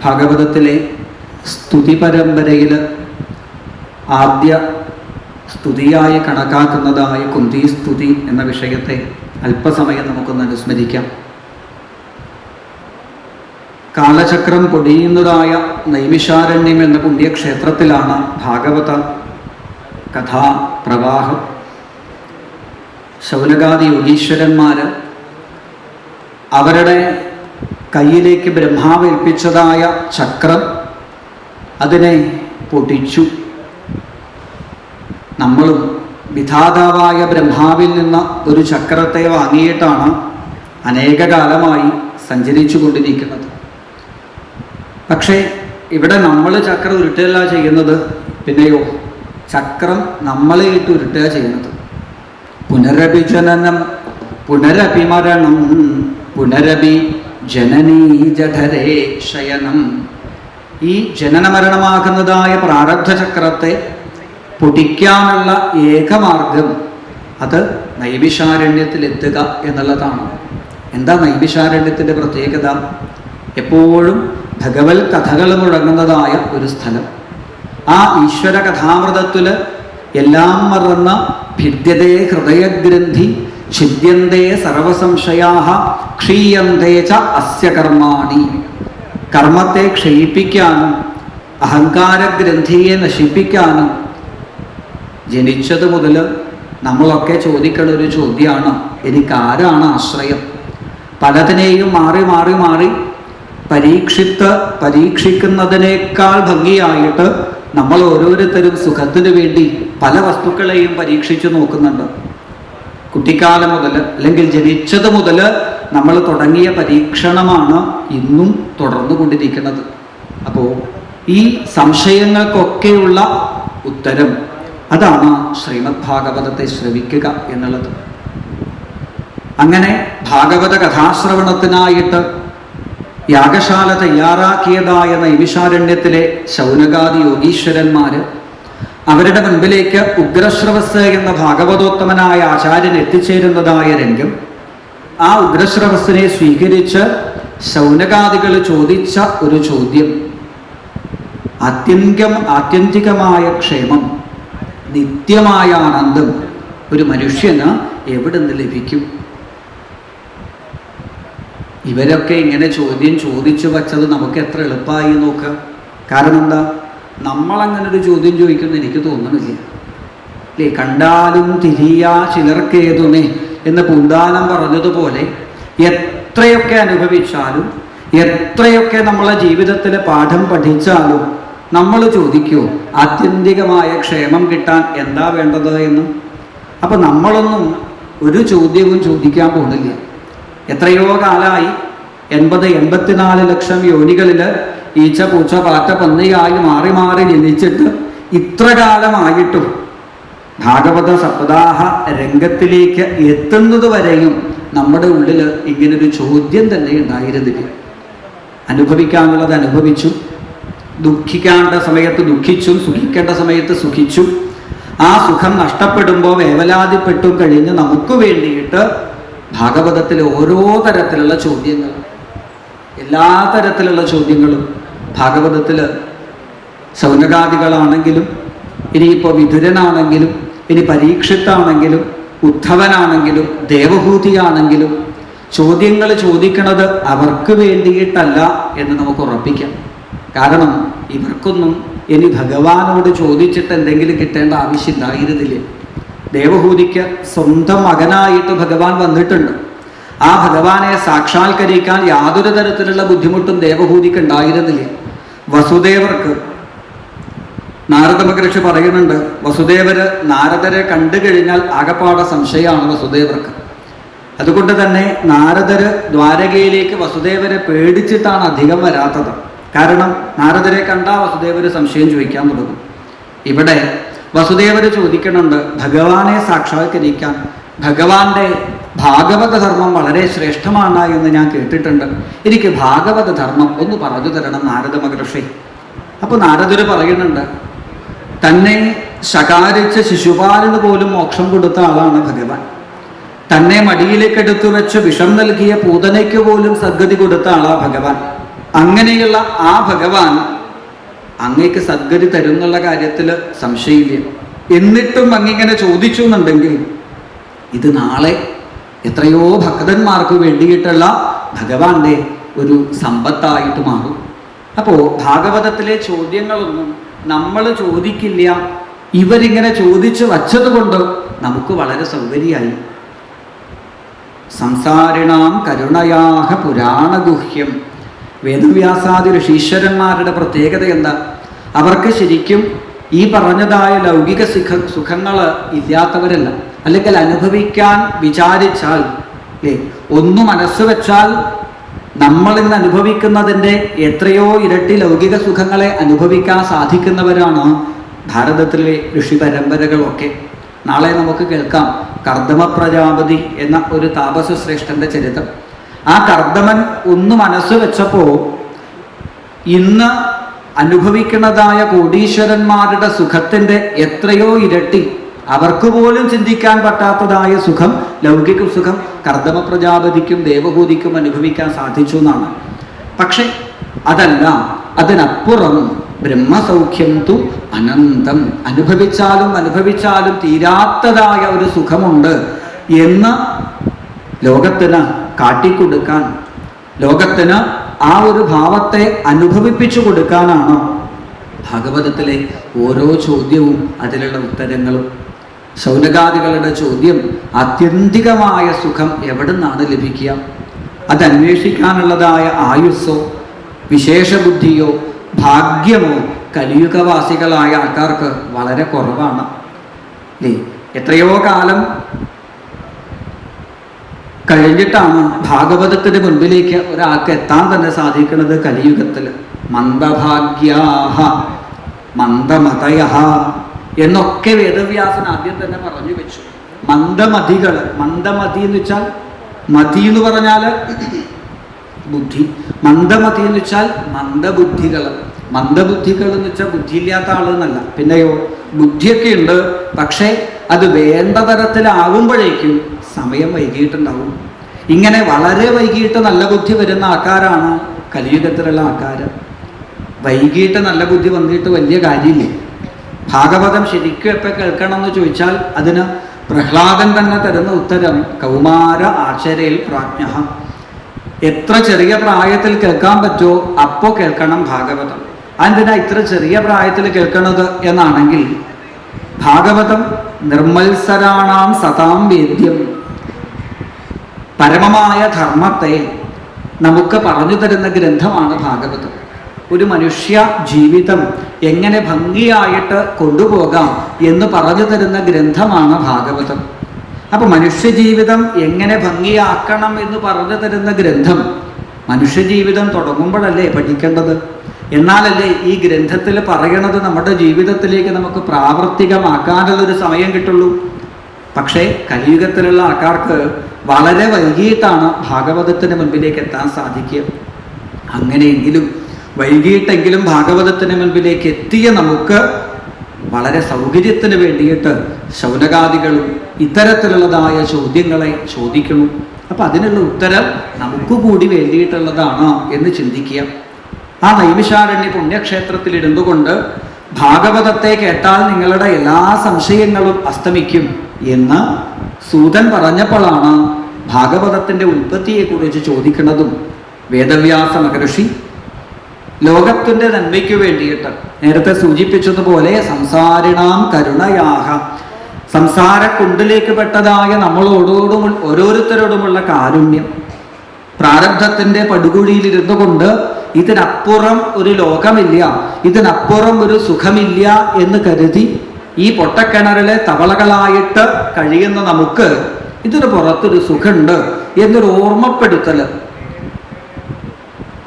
ഭാഗവതത്തിലെ സ്തുതി പരമ്പരയിൽ ആദ്യ സ്തുതിയായി കണക്കാക്കുന്നതായ കുന്തി സ്തുതി എന്ന വിഷയത്തെ അല്പസമയം നമുക്കൊന്ന് അനുസ്മരിക്കാം. കാലചക്രം പൊടിയുന്നതായ നൈമിഷാരണ്യം എന്ന പുണ്യക്ഷേത്രത്തിലാണ് ഭാഗവത കഥാപ്രവാഹം. ശൗനകാദി യോഗീശ്വരന്മാർ അവരുടെ കയ്യിലേക്ക് ബ്രഹ്മാവ് ഏൽപ്പിച്ചതായ ചക്രം അതിനെ പൊട്ടിച്ചു. നമ്മളും വിധാതാവായ ബ്രഹ്മാവിൽ നിന്ന് ഒരു ചക്രത്തെ വാങ്ങിയിട്ടാണ് അനേക കാലമായി സഞ്ചരിച്ചു കൊണ്ടിരിക്കുന്നത്. പക്ഷേ ഇവിടെ നമ്മൾ ചക്രം ഉരുട്ടുകയല്ല ചെയ്യുന്നത്, പിന്നെയോ ചക്രം നമ്മളെ ഇട്ട് ഉരുട്ടുക ചെയ്യുന്നത്. പുനരപി ജനനം പുനരപി മരണം പുനരപി ജനനീ ജഠരേ ശയനം. ഈ ജനനമരണമാകുന്നതായ പ്രാരബ്ധ ചക്രത്തെ പൊടിക്കാനുള്ള ഏകമാർഗം അത് നൈമിഷാരണ്യത്തിലെത്തുക എന്നുള്ളതാണ്. എന്താ നൈമിഷാരണ്യത്തിൻ്റെ പ്രത്യേകത? എപ്പോഴും ഭഗവത് കഥകൾ മുഴങ്ങുന്നതായ ഒരു സ്ഥലം. ആ ഈശ്വര കഥാമൃതത്തിൽ എല്ലാം മറന്ന ഭിദ്യതേ ഹൃദയഗ്രന്ഥി ഛിദ്യന്തേ സർവസംശയാഃ ക്ഷീയന്തേ ച അസ്യ കർമാണി. കർമ്മത്തെ ക്ഷയിപ്പിക്കാനും അഹങ്കാരഗ്രന്ഥിയെ നശിപ്പിക്കാനും ജനിച്ചത് മുതൽ നമ്മളൊക്കെ ചോദിക്കുന്ന ഒരു ചോദ്യമാണ്, എനിക്കാരാണ് ആശ്രയം? പലതിനെയും മാറി മാറി മാറി പരീക്ഷിക്കുന്നതിനേക്കാൾ ഭംഗിയായിട്ട് നമ്മൾ ഓരോരുത്തരും സുഖത്തിന് വേണ്ടി പല വസ്തുക്കളെയും പരീക്ഷിച്ചു നോക്കുന്നുണ്ട്. കുട്ടിക്കാലം മുതൽ അല്ലെങ്കിൽ ജനിച്ചത് മുതൽ നമ്മൾ തുടങ്ങിയ പരീക്ഷണമാണ് ഇന്നും തുടർന്നു കൊണ്ടിരിക്കുന്നത്. അപ്പോൾ ഈ സംശയങ്ങൾക്കൊക്കെയുള്ള ഉത്തരം അതാണ് ശ്രീമദ് ഭാഗവതത്തെ ശ്രവിക്കുക എന്നുള്ളത്. അങ്ങനെ ഭാഗവത കഥാശ്രവണത്തിനായിട്ട് യാഗശാല തയ്യാറാക്കിയതായ നൈമിഷാരണ്യത്തിലെ ശൗനകാദി യോഗീശ്വരന്മാർ അവരുടെ മുൻപിലേക്ക് ഉഗ്രശ്രവസ് എന്ന ഭാഗവതോത്തമനായ ആചാര്യൻ എത്തിച്ചേരുന്നതായ രംഗം. ആ ഉഗ്രശ്രവസ്സിനെ സ്വീകരിച്ച് ശൗനകാദികൾ ചോദിച്ച ഒരു ചോദ്യം, ആത്യന്തികമായ ക്ഷേമം, നിത്യമായ ആനന്ദം ഒരു മനുഷ്യന് എവിടെ നിന്ന് ലഭിക്കും? ഇവരൊക്കെ ഇങ്ങനെ ചോദിച്ചു വച്ചത് നമുക്ക് എത്ര എളുപ്പമായി നോക്കുക. കാരണം എന്താ, നമ്മളങ്ങനെ ഒരു ചോദ്യം ചോദിക്കുമെന്ന് എനിക്ക് തോന്നുന്നില്ല അല്ലേ? കണ്ടാലും തിരിയാ ചിലർക്കേതുമേ എന്ന് പൂന്താനം പറഞ്ഞതുപോലെ എത്രയൊക്കെ അനുഭവിച്ചാലും എത്രയൊക്കെ നമ്മളെ ജീവിതത്തിലെ പാഠം പഠിച്ചാലും നമ്മൾ ചോദിക്കുമോ ആത്യന്തികമായ ക്ഷേമം കിട്ടാൻ എന്താ വേണ്ടത് എന്ന്? അപ്പം നമ്മളൊന്നും ഒരു ചോദ്യവും ചോദിക്കാൻ പോകുന്നില്ല. എത്രയോ കാലമായി 84 ലക്ഷം യോനികളിൽ ഈച്ച പൂച്ച പാറ്റ പന്നിയായി മാറി മാറി ജനിച്ചിട്ട് ഇത്ര കാലമായിട്ടും ഭാഗവത സപ്താഹ രംഗത്തിലേക്ക് എത്തുന്നത് വരെയും നമ്മുടെ ഉള്ളിൽ ഇങ്ങനൊരു ചോദ്യം തന്നെ ഉണ്ടായിരുന്നില്ല. അനുഭവിക്കാനുള്ളത് അനുഭവിച്ചു, ദുഃഖിക്കേണ്ട സമയത്ത് ദുഃഖിച്ചു, സുഖിക്കേണ്ട സമയത്ത് സുഖിച്ചു. ആ സുഖം നഷ്ടപ്പെടുമ്പോൾ വേവലാതിപ്പെട്ടും കഴിഞ്ഞ് നമുക്ക് വേണ്ടിയിട്ട് ഭാഗവതത്തിലെ ഓരോ തരത്തിലുള്ള ചോദ്യങ്ങൾ, എല്ലാ തരത്തിലുള്ള ചോദ്യങ്ങളും ഭാഗവതത്തിൽ ശൗനകാദികളാണെങ്കിലും ഇനിയിപ്പോൾ വിതുരനാണെങ്കിലും ഇനി പരീക്ഷിത്താണെങ്കിലും ഉദ്ധവനാണെങ്കിലും ദേവഹൂതിയാണെങ്കിലും ചോദ്യങ്ങൾ ചോദിക്കുന്നത് അവർക്ക് വേണ്ടിയിട്ടല്ല എന്ന് നമുക്ക് ഉറപ്പിക്കാം. കാരണം ഇവർക്കൊന്നും ഇനി ഭഗവാനോട് ചോദിച്ചിട്ട് എന്തെങ്കിലും കിട്ടേണ്ട ആവശ്യം ഉണ്ടായിരുന്നില്ല. ദേവഹൂതിക്ക് സ്വന്തം മകനായിട്ട് ഭഗവാൻ വന്നിട്ടുണ്ട്. ആ ഭഗവാനെ സാക്ഷാത്കരിക്കാൻ യാതൊരു തരത്തിലുള്ള ബുദ്ധിമുട്ടും ദേവഹൂതിക്ക് ഉണ്ടായിരുന്നില്ല. വസുദേവർക്ക് നാരദ മഹർഷി പറയുന്നുണ്ട്, വസുദേവര് നാരദരെ കണ്ടു കഴിഞ്ഞാൽ ആകപ്പാട സംശയമാണ് വസുദേവർക്ക്. അതുകൊണ്ട് തന്നെ നാരദര് ദ്വാരകയിലേക്ക് വസുദേവരെ പേടിച്ചിട്ടാണ് അധികം വരാത്തത്. കാരണം നാരദരെ കണ്ടാൽ വസുദേവര് സംശയം ചോദിക്കാൻ തുടങ്ങും. ഇവിടെ വസുദേവര് ചോദിക്കുന്നുണ്ട്, ഭഗവാനെ സാക്ഷാത്കരിക്കാൻ ഭഗവാന്റെ ഭാഗവത ധർമ്മം വളരെ ശ്രേഷ്ഠമാണ് എന്ന് ഞാൻ കേട്ടിട്ടുണ്ട്. എനിക്ക് ഭാഗവത ധർമ്മം ഒന്ന് പറഞ്ഞു തരണം നാരദ മഹർഷി. അപ്പോൾ നാരദര് പറയുന്നുണ്ട്, തന്നെ ശകാരിച്ച ശിശുപാലന് പോലും മോക്ഷം കൊടുത്ത ആളാണ് ഭഗവാൻ. തന്നെ മടിയിലേക്ക് എടുത്തു വെച്ച് വിഷം നൽകിയ പൂതനയ്ക്ക് പോലും സദ്ഗതി കൊടുത്ത ആളാ ഭഗവാൻ. അങ്ങനെയുള്ള ആ ഭഗവാൻ അങ്ങേക്ക് സദ്ഗതി തരുന്നുള്ള കാര്യത്തിൽ സംശയമില്ല. എന്നിട്ടും അങ്ങിങ്ങനെ ചോദിച്ചു എന്നുണ്ടെങ്കിൽ ഇത് നാളെ എത്രയോ ഭക്തന്മാർക്ക് വേണ്ടിയിട്ടുള്ള ഭഗവാന്റെ ഒരു സമ്പത്തായിട്ട് മാറും. അപ്പോൾ ഭാഗവതത്തിലെ ചോദ്യങ്ങളൊന്നും നമ്മൾ ചോദിക്കില്ല, ഇവരിങ്ങനെ ചോദിച്ചു വച്ചതുകൊണ്ട് നമുക്ക് വളരെ സൗകര്യമായി. സംസാരിണാം കരുണയാഹ പുരാണഗുഹ്യം. വേദവ്യാസാദി ഋഷീശ്വരന്മാരുടെ പ്രത്യേകത എന്താ? അവർക്ക് ശരിക്കും ഈ പറഞ്ഞതായ ലൗകിക സുഖങ്ങൾ ഇല്ലാത്തവരല്ല. അല്ലെങ്കിൽ അനുഭവിക്കാൻ വിചാരിച്ചാൽ ഒന്ന് മനസ്സ് വെച്ചാൽ നമ്മൾ ഇന്ന് അനുഭവിക്കുന്നതിൻ്റെ എത്രയോ ഇരട്ടി ലൗകിക സുഖങ്ങളെ അനുഭവിക്കാൻ സാധിക്കുന്നവരാണ് ഭാരതത്തിലെ ഋഷി പരമ്പരകളൊക്കെ. നാളെ നമുക്ക് കേൾക്കാം കർദമ പ്രജാപതി എന്ന ഒരു താപസ ശ്രേഷ്ഠന്റെ ചരിത്രം. ആ കർദമൻ ഒന്ന് മനസ്സ് വെച്ചപ്പോൾ ഇന്ന് അനുഭവിക്കുന്നതായ കോടീശ്വരന്മാരുടെ സുഖത്തിൻ്റെ എത്രയോ ഇരട്ടി, അവർക്ക് പോലും ചിന്തിക്കാൻ പറ്റാത്തതായ സുഖം, ലൗകിക സുഖം കർദമ പ്രജാപതിക്കും ദേവഹൂതിക്കും അനുഭവിക്കാൻ സാധിച്ചു എന്നാണ്. പക്ഷെ അതല്ല, അതിനപ്പുറം ബ്രഹ്മസൗഖ്യം തു അനന്തം, അനുഭവിച്ചാലും തീരാത്തതായ ഒരു സുഖമുണ്ട് എന്ന് ലോകത്തിന് കാട്ടിക്കൊടുക്കാൻ, ലോകത്തിന് ആ ഒരു ഭാവത്തെ അനുഭവിപ്പിച്ചു കൊടുക്കാനാണ് ഭാഗവതത്തിലെ ഓരോ ചോദ്യവും അതിലുള്ള ഉത്തരങ്ങളും. ശൗനകാദികളുടെ ചോദ്യം ആത്യന്തികമായ സുഖം എവിടെ നിന്നാണ് ലഭിക്കുക? അതന്വേഷിക്കാനുള്ളതായ ആയുസ്സോ വിശേഷബുദ്ധിയോ ഭാഗ്യമോ കലിയുഗവാസികളായ ആൾക്കാർക്ക് വളരെ കുറവാണ്. അല്ലേ? എത്രയോ കാലം കഴിഞ്ഞിട്ടാണ് ഭാഗവതത്തിന് മുൻപിലേക്ക് ഒരാൾക്ക് എത്താൻ തന്നെ സാധിക്കുന്നത് കലിയുഗത്തിൽ. മന്ദഭാഗ്യാഹ മന്ദമതയഃ എന്നൊക്കെ വേദവ്യാസൻ ആദ്യം തന്നെ പറഞ്ഞു വെച്ചു. മന്ദമതികൾ, മന്ദമതി എന്ന് വെച്ചാൽ, മതി എന്ന് പറഞ്ഞാൽ ബുദ്ധി, മന്ദമതി എന്ന് വെച്ചാൽ മന്ദബുദ്ധികൾ. മന്ദബുദ്ധികൾ എന്ന് വെച്ചാൽ ബുദ്ധിയില്ലാത്ത ആളെന്നല്ല, പിന്നെയോ ബുദ്ധിയൊക്കെ ഉണ്ട്, പക്ഷേ അത് വേണ്ട തരത്തിലാവുമ്പോഴേക്കും സമയം വൈകിട്ടുണ്ടാവും. ഇങ്ങനെ വളരെ വൈകിട്ട് നല്ല ബുദ്ധി വരുന്ന ആൾക്കാരാണ് കലിയുഗത്തിലുള്ള ആൾക്കാർ. വൈകിട്ട് നല്ല ബുദ്ധി വന്നിട്ട് വലിയ കാര്യമില്ല. ഭാഗവതം ശരിക്കും എപ്പോൾ കേൾക്കണം എന്ന് ചോദിച്ചാൽ അതിന് പ്രഹ്ലാദൻ തന്നെ തരുന്ന ഉത്തരം കൗമാര ആചരയിൽ പ്രാജ്ഞ. എത്ര ചെറിയ പ്രായത്തിൽ കേൾക്കാൻ പറ്റുമോ അപ്പോൾ കേൾക്കണം ഭാഗവതം. അതെന്തിനാ ഇത്ര ചെറിയ പ്രായത്തിൽ കേൾക്കണത് എന്നാണെങ്കിൽ, ഭാഗവതം നിർമ്മത്സരാണാം സതാം വേദ്യം, പരമമായ ധർമ്മത്തെ നമുക്ക് പറഞ്ഞു തരുന്ന ഗ്രന്ഥമാണ് ഭാഗവതം. ഒരു മനുഷ്യ ജീവിതം എങ്ങനെ ഭംഗിയായിട്ട് കൊണ്ടുപോകാം എന്ന് പറഞ്ഞു തരുന്ന ഗ്രന്ഥമാണ് ഭാഗവതം. അപ്പൊ മനുഷ്യജീവിതം എങ്ങനെ ഭംഗിയാക്കണം എന്ന് പറഞ്ഞു തരുന്ന ഗ്രന്ഥം മനുഷ്യജീവിതം തുടങ്ങുമ്പോഴല്ലേ പഠിക്കേണ്ടത്. എന്നാലല്ലേ ഈ ഗ്രന്ഥത്തിൽ പറയണത് നമ്മുടെ ജീവിതത്തിലേക്ക് നമുക്ക് പ്രാവർത്തികമാക്കാനുള്ളൊരു സമയം കിട്ടുള്ളൂ. പക്ഷേ കലിയുഗത്തിലുള്ള ആൾക്കാർക്ക് വളരെ വൈകിട്ടാണ് ഭാഗവതത്തിന് മുൻപിലേക്ക് എത്താൻ സാധിക്കുക. അങ്ങനെയെങ്കിലും വൈകിട്ടെങ്കിലും ഭാഗവതത്തിന് മുൻപിലേക്ക് എത്തിയ നമുക്ക് വളരെ സൗകര്യത്തിന് വേണ്ടിയിട്ട് ശൗനകാദികളും ഇത്തരത്തിലുള്ളതായ ചോദ്യങ്ങളെ ചോദിക്കണം. അപ്പം അതിനുള്ള ഉത്തരം നമുക്ക് കൂടി വേണ്ടിയിട്ടുള്ളതാണ് എന്ന് ചിന്തിക്കുക. ആ നൈമിഷാരണ്യ പുണ്യക്ഷേത്രത്തിൽ ഇരുന്നു കൊണ്ട് ഭാഗവതത്തെ കേട്ടാൽ നിങ്ങളുടെ എല്ലാ സംശയങ്ങളും അസ്തമിക്കും എന്ന് സൂതൻ പറഞ്ഞപ്പോഴാണ് ഭാഗവതത്തിൻ്റെ ഉൽപ്പത്തിയെക്കുറിച്ച് ചോദിക്കുന്നതും. വേദവ്യാസ മഹർഷി ലോകത്തിൻ്റെ നന്മയ്ക്ക് വേണ്ടിയിട്ട് നേരത്തെ സൂചിപ്പിച്ചതുപോലെ സംസാരിണാം കരുണയാഹ, സംസാരക്കുണ്ടിലേക്ക് പെട്ടതായ നമ്മളോടോടും ഓരോരുത്തരോടുമുള്ള കാരുണ്യം, പ്രാരബ്ധത്തിൻ്റെ പടുകുഴിയിലിരുന്നു കൊണ്ട് ഇതിനപ്പുറം ഒരു ലോകമില്ല, ഇതിനപ്പുറം ഒരു സുഖമില്ല എന്ന് കരുതി ഈ പൊട്ടക്കിണറിലെ തവളകളായിട്ട് കഴിയുന്ന നമുക്ക് ഇതിന് പുറത്തൊരു സുഖമുണ്ട് എന്നൊരു ഓർമ്മപ്പെടുത്തൽ,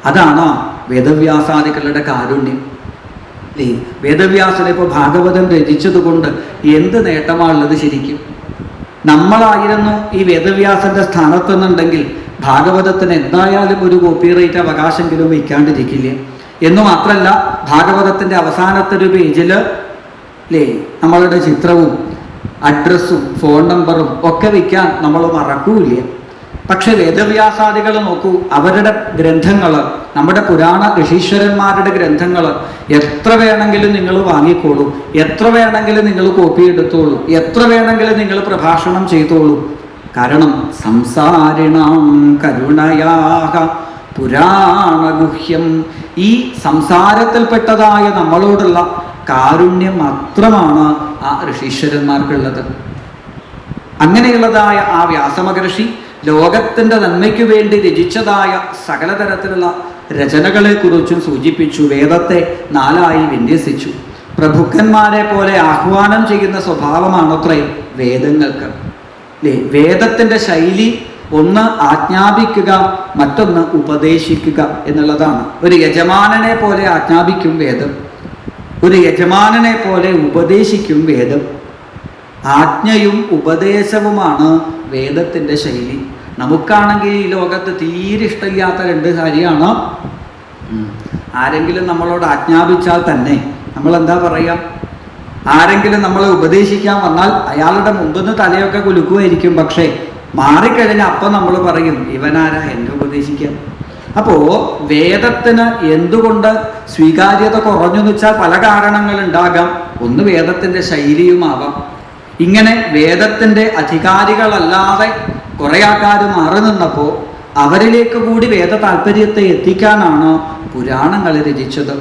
അതാണ് വേദവ്യാസാദികളുടെ കാരുണ്യം. വേദവ്യാസനെ ഇപ്പോൾ ഭാഗവതം രചിച്ചത് കൊണ്ട് എന്ത് നേട്ടമാണുള്ളത്? ശരിക്കും നമ്മളായിരുന്നു ഈ വേദവ്യാസന്റെ സ്ഥാനത്തെന്നുണ്ടെങ്കിൽ ഭാഗവതത്തിന് എന്തായാലും ഒരു കോപ്പിറൈറ്റ് അവകാശമെങ്കിലും വയ്ക്കാണ്ടിരിക്കില്ല. എന്നു മാത്രമല്ല, ഭാഗവതത്തിൻ്റെ അവസാനത്തെ ഒരു പേജിൽ നമ്മളുടെ ചിത്രവും അഡ്രസ്സും ഫോൺ നമ്പറും ഒക്കെ വയ്ക്കാൻ നമ്മൾ മറക്കൂല. പക്ഷെ വേദവ്യാസാദികൾ നോക്കൂ, അവരുടെ ഗ്രന്ഥങ്ങൾ, നമ്മുടെ പുരാണ ഋഷീശ്വരന്മാരുടെ ഗ്രന്ഥങ്ങൾ എത്ര വേണമെങ്കിലും നിങ്ങൾ വാങ്ങിക്കോളൂ, എത്ര വേണമെങ്കിലും നിങ്ങൾ കോപ്പി എടുത്തോളൂ, എത്ര വേണമെങ്കിലും നിങ്ങൾ പ്രഭാഷണം ചെയ്തോളൂ. കാരണം സംസാരിണാം കരുണയാഹ പുരാണഗുഹ്യം, ഈ സംസാരത്തിൽപ്പെട്ടതായ നമ്മളോടുള്ള കാരുണ്യം മാത്രമാണ് ആ ഋഷീശ്വരന്മാർക്കുള്ളത്. അങ്ങനെയുള്ളതായ ആ വ്യാസമഹർഷി ലോകത്തിൻ്റെ നന്മയ്ക്കു വേണ്ടി രചിച്ചതായ സകലതരത്തിലുള്ള രചനകളെ കുറിച്ചും സൂചിപ്പിച്ചു. വേദത്തെ 4 വിന്യസിച്ചു. പ്രഭുക്കന്മാരെ പോലെ ആഹ്വാനം ചെയ്യുന്ന സ്വഭാവമാണത്രേ വേദങ്ങൾക്ക്. അല്ലേ? വേദത്തിൻ്റെ ശൈലി ഒന്ന് ആജ്ഞാപിക്കുക, മറ്റൊന്ന് ഉപദേശിക്കുക എന്നുള്ളതാണ്. ഒരു യജമാനനെ പോലെ ആജ്ഞാപിക്കും വേദം, ഒരു യജമാനനെ പോലെ ഉപദേശിക്കും വേദം. ആജ്ഞയും ഉപദേശവുമാണ് വേദത്തിൻ്റെ ശൈലി. നമുക്കാണെങ്കിൽ ഈ ലോകത്ത് തീരെ ഇഷ്ടമില്ലാത്ത 2 കാര്യമാണ്. ആരെങ്കിലും നമ്മളോട് ആജ്ഞാപിച്ചാൽ തന്നെ നമ്മൾ എന്താ പറയുക? ആരെങ്കിലും നമ്മളെ ഉപദേശിക്കാൻ വന്നാൽ അയാളുടെ മുമ്പിന്ന് തലയൊക്കെ കുലുക്കുമായിരിക്കും. പക്ഷേ മാറിക്കഴിഞ്ഞാൽ അപ്പം നമ്മൾ പറയും, ഇവനാരാ എന്നെ ഉപദേശിക്കാൻ? അപ്പോൾ വേദത്തിന് എന്തുകൊണ്ട് സ്വീകാര്യത കുറഞ്ഞു എന്ന് വെച്ചാൽ പല കാരണങ്ങളുണ്ടാകാം. ഒന്ന് വേദത്തിൻ്റെ ശൈലിയുമാവാം. ഇങ്ങനെ വേദത്തിൻ്റെ അധികാരികളല്ലാതെ കുറേ ആൾക്കാർ മാറി നിന്നപ്പോൾ അവരിലേക്ക് കൂടി വേദ താല്പര്യത്തെ എത്തിക്കാനാണ് പുരാണങ്ങൾ രചിച്ചത്.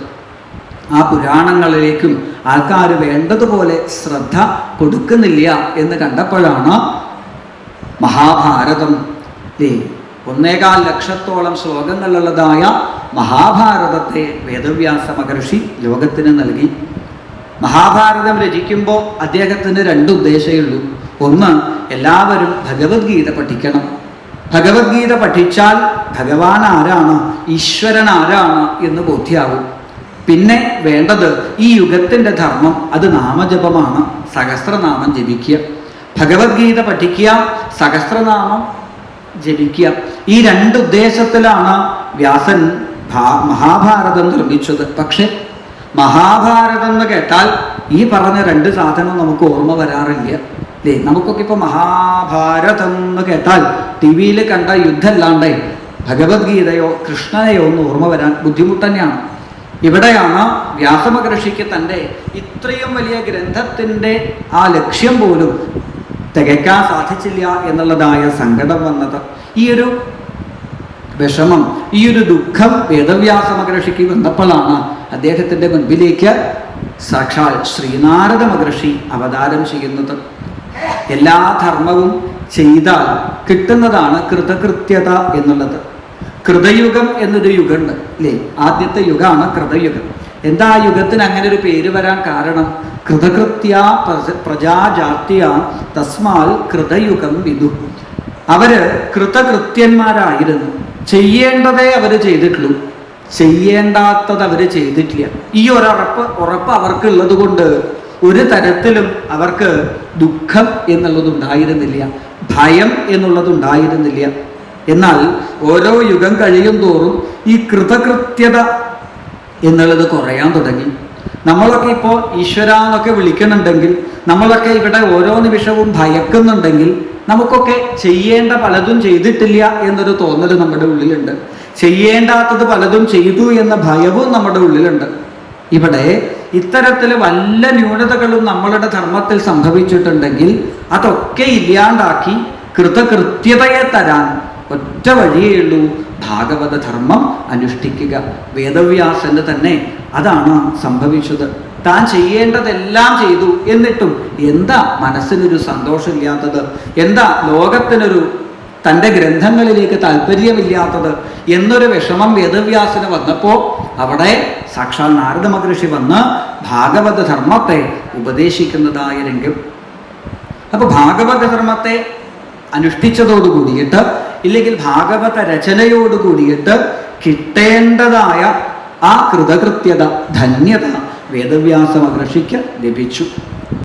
ആ പുരാണങ്ങളിലേക്കും ആൾക്കാർ വേണ്ടതുപോലെ ശ്രദ്ധ കൊടുക്കുന്നില്ല എന്ന് കണ്ടപ്പോഴാണ് മഹാഭാരതം, അല്ലേ, 1.25 ലക്ഷത്തോളം ശ്ലോകങ്ങളുള്ളതായ മഹാഭാരതത്തെ വേദവ്യാസ മഹർഷി ലോകത്തിന് നൽകി. മഹാഭാരതം രചിക്കുമ്പോൾ അദ്ദേഹത്തിന് 2 ഉദ്ദേശമേ ഉള്ളൂ. ഒന്ന്, എല്ലാവരും ഭഗവത്ഗീത പഠിക്കണം. ഭഗവത്ഗീത പഠിച്ചാൽ ഭഗവാൻ ആരാണ്, ഈശ്വരൻ ആരാണ് എന്ന് ബോധ്യമാവും. പിന്നെ വേണ്ടത് ഈ യുഗത്തിൻ്റെ ധർമ്മം, അത് നാമജപമാണ്. സഹസ്രനാമം ജപിക്കുക, ഭഗവത്ഗീത പഠിക്കുക, സഹസ്രനാമം ജപിക്കുക. ഈ 2 ഉദ്ദേശത്തിലാണ് വ്യാസൻ മഹാഭാരതം നിർമ്മിച്ചത്. പക്ഷെ മഹാഭാരതം എന്ന് കേട്ടാൽ ഈ പറഞ്ഞ 2 സാധനം നമുക്ക് ഓർമ്മ വരാറില്ല, അല്ലേ? നമുക്കൊക്കെ ഇപ്പോൾ മഹാഭാരതം എന്ന് കേട്ടാൽ ടി വിയിൽ കണ്ട യുദ്ധമല്ലാണ്ടേ ഭഗവത്ഗീതയോ കൃഷ്ണനെയോ ഒന്ന് ഓർമ്മ വരാൻ ബുദ്ധിമുട്ട് തന്നെയാണ്. ഇവിടെയാണ് വ്യാസമഹർഷിക്ക് തൻ്റെ ഇത്രയും വലിയ ഗ്രന്ഥത്തിൻ്റെ ആ ലക്ഷ്യം പോലും തികയ്ക്കാൻ സാധിച്ചില്ല എന്നുള്ളതായ സങ്കടം വന്നത്. ഈ ഒരു വിഷമം, ഈ ഒരു ദുഃഖം വേദവ്യാസ മഹർഷിക്ക് വന്നപ്പോഴാണ് അദ്ദേഹത്തിൻ്റെ മുൻപിലേക്ക് സാക്ഷാൽ ശ്രീനാരദ മഹർഷി അവതാരം ചെയ്യുന്നത്. എല്ലാ ധർമ്മവും ചെയ്താൽ കിട്ടുന്നതാണ് കൃതകൃത്യത എന്നുള്ളത്. കൃതയുഗം എന്നൊരു യുഗമുണ്ട്, അല്ലേ? ആദ്യത്തെ യുഗമാണ് കൃതയുഗം. എന്താ ആ യുഗത്തിന് അങ്ങനെ ഒരു പേര് വരാൻ കാരണം? കൃതകൃത്യ പ്രജാജാത്യ തസ്മാൽ കൃതയുഗം വിദു. അവര് കൃതകൃത്യന്മാരായിരുന്നു. ചെയ്യേണ്ടതേ അവർ ചെയ്തിട്ടുള്ളൂ, ചെയ്യേണ്ടാത്തത് അവർ ചെയ്തിട്ടില്ല. ഈ ഉറപ്പ് അവർക്കുള്ളത് കൊണ്ട് ഒരു തരത്തിലും അവർക്ക് ദുഃഖം എന്നുള്ളതുണ്ടായിരുന്നില്ല, ഭയം എന്നുള്ളതുണ്ടായിരുന്നില്ല. എന്നാൽ ഓരോ യുഗം കഴിയും തോറും ഈ കൃതകൃത്യത എന്നുള്ളത് കുറയാൻ തുടങ്ങി. നമ്മളൊക്കെ ഇപ്പോൾ ഈശ്വര എന്നൊക്കെ വിളിക്കുന്നുണ്ടെങ്കിൽ, നമ്മളൊക്കെ ഇവിടെ ഓരോ നിമിഷവും ഭയക്കുന്നുണ്ടെങ്കിൽ, നമുക്കൊക്കെ ചെയ്യേണ്ട പലതും ചെയ്തിട്ടില്ല എന്നൊരു തോന്നൽ നമ്മുടെ ഉള്ളിലുണ്ട്. ചെയ്യേണ്ടാത്തത് പലതും ചെയ്തു എന്ന ഭയവും നമ്മുടെ ഉള്ളിലുണ്ട്. ഇവിടെ ഇത്തരത്തിൽ വല്ല ന്യൂനതകളും നമ്മളുടെ ധർമ്മത്തിൽ സംഭവിച്ചിട്ടുണ്ടെങ്കിൽ അതൊക്കെ ഇല്ലാണ്ടാക്കി കൃതകൃത്യതയെ തരാൻ ഒറ്റ വഴിയേ ഉള്ളൂ, ഭാഗവത ധർമ്മം അനുഷ്ഠിക്കുക. വേദവ്യാസന് തന്നെ അതാണ് സംഭവിച്ചത്. താൻ ചെയ്യേണ്ടതെല്ലാം ചെയ്തു, എന്നിട്ടും എന്താ മനസ്സിനൊരു സന്തോഷമില്ലാത്തത്, എന്താ ലോകത്തിനൊരു തൻ്റെ ഗ്രന്ഥങ്ങളിലേക്ക് താല്പര്യമില്ലാത്തത് എന്നൊരു വിഷമം വേദവ്യാസന് വന്നപ്പോൾ അവിടെ സാക്ഷാൽ നാരദ മഹർഷി വന്ന് ഭാഗവത ധർമ്മത്തെ ഉപദേശിക്കുന്നതായ രംഗം. അപ്പോൾ ഭാഗവത ധർമ്മത്തെ അനുഷ്ഠിച്ചതോടുകൂടിയിട്ട്, ഇല്ലെങ്കിൽ ഭാഗവത രചനയോടുകൂടിയിട്ട് കിട്ടേണ്ടതായ ആ കൃതകൃത്യത, ധന്യത വേദവ്യാസ മഹർഷിക്ക് ലഭിച്ചു.